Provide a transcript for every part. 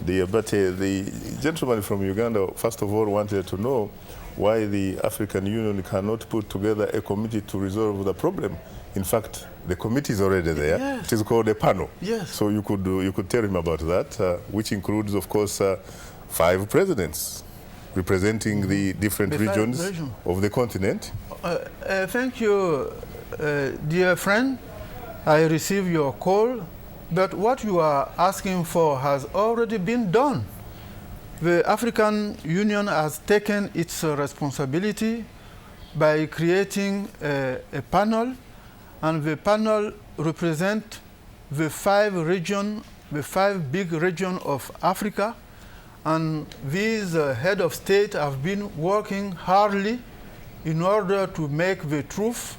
Diabate, the gentleman from Uganda, first of all, wanted to know why the African Union cannot put together a committee to resolve the problem. In fact, the committee is already there. Yes. It is called a panel. Yes. So you could tell him about that, which includes, of course, 5 presidents representing the different regions of the continent. Thank you, dear friend. I receive your call, but what you are asking for has already been done. The African Union has taken its responsibility by creating a panel, and the panel represents the 5 big regions of Africa, and these head of state have been working hardly in order to make the truth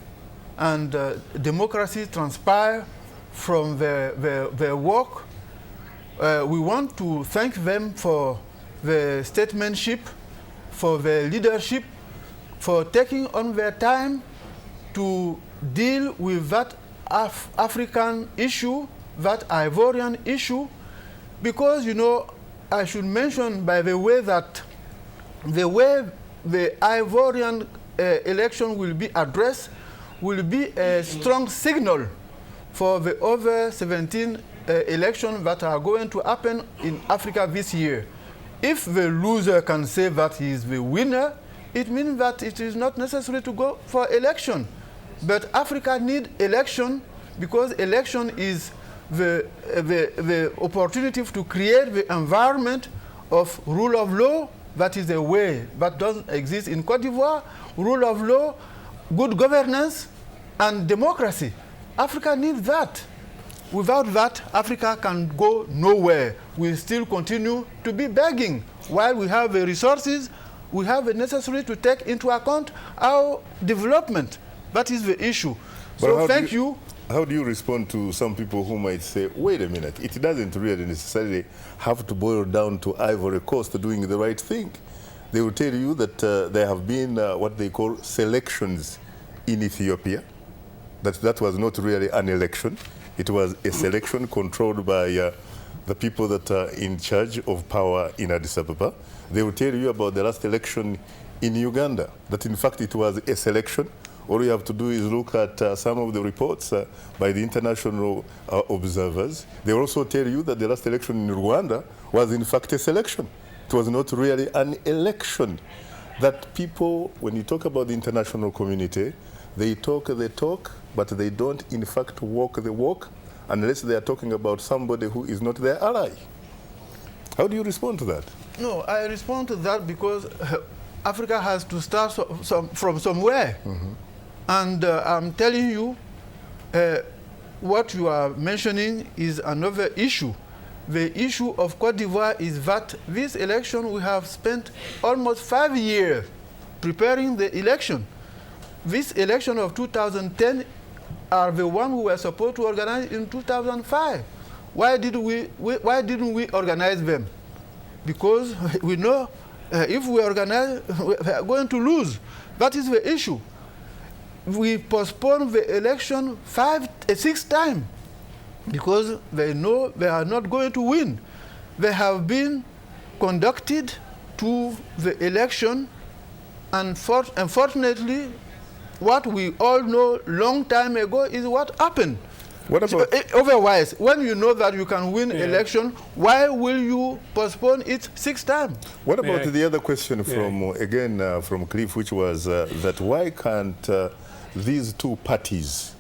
and democracy transpire from their work. We want to thank them for the statesmanship, for the leadership, for taking on their time to deal with that African issue, that Ivorian issue, because, you know, I should mention, by the way, that the way the Ivorian election will be addressed will be a strong signal for the other 17 elections that are going to happen in Africa this year. If the loser can say that he is the winner, it means that it is not necessary to go for election. But Africa needs election, because election is the opportunity to create the environment of rule of law. That is a way that doesn't exist in Cote d'Ivoire. Rule of law, good governance, and democracy. Africa needs that. Without that, Africa can go nowhere. We still continue to be begging. While we have the resources, we have the necessary to take into account our development. That is the issue. But so thank you. How do you respond to some people who might say, wait a minute, it doesn't really necessarily have to boil down to Ivory Coast doing the right thing? They will tell you that there have been what they call selections in Ethiopia, that was not really an election. It was a selection controlled by the people that are in charge of power in Addis Ababa. They will tell you about the last election in Uganda, that in fact it was a selection. All you have to do is look at some of the reports by the international observers. They also tell you that the last election in Rwanda was in fact a selection. It was not really an election. That people, when you talk about the international community, they talk the talk, but they don't in fact walk the walk, unless they are talking about somebody who is not their ally. How do you respond to that? No, I respond to that because Africa has to start from somewhere. Mm-hmm. And I'm telling you, what you are mentioning is another issue. The issue of Cote d'Ivoire is that this election, we have spent almost 5 years preparing the election. This election of 2010 are the one we were supposed to organize in 2005. Why didn't we organize them? Because we know if we organize, we are going to lose. That is the issue. We postponed the election 6 times because they know they are not going to win. They have been conducted to the election, and unfortunately, what we all know long time ago is what happened. What about otherwise, when you know that you can win election, why will you postpone it 6 times? What about the other question from, again, from Cliff, which was that why can't these 2 parties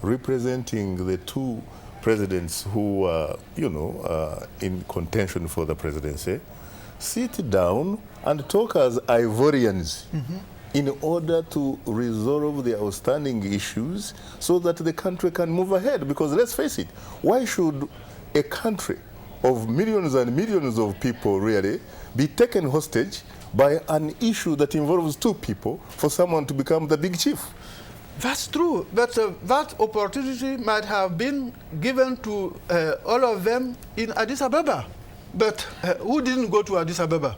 representing the 2 presidents who are, in contention for the presidency, sit down and talk as Ivorians in order to resolve the outstanding issues so that the country can move ahead? Because let's face it, why should a country of millions and millions of people really be taken hostage by an issue that involves 2 people for someone to become the big chief? That's true, but that opportunity might have been given to all of them in Addis Ababa. But who didn't go to Addis Ababa?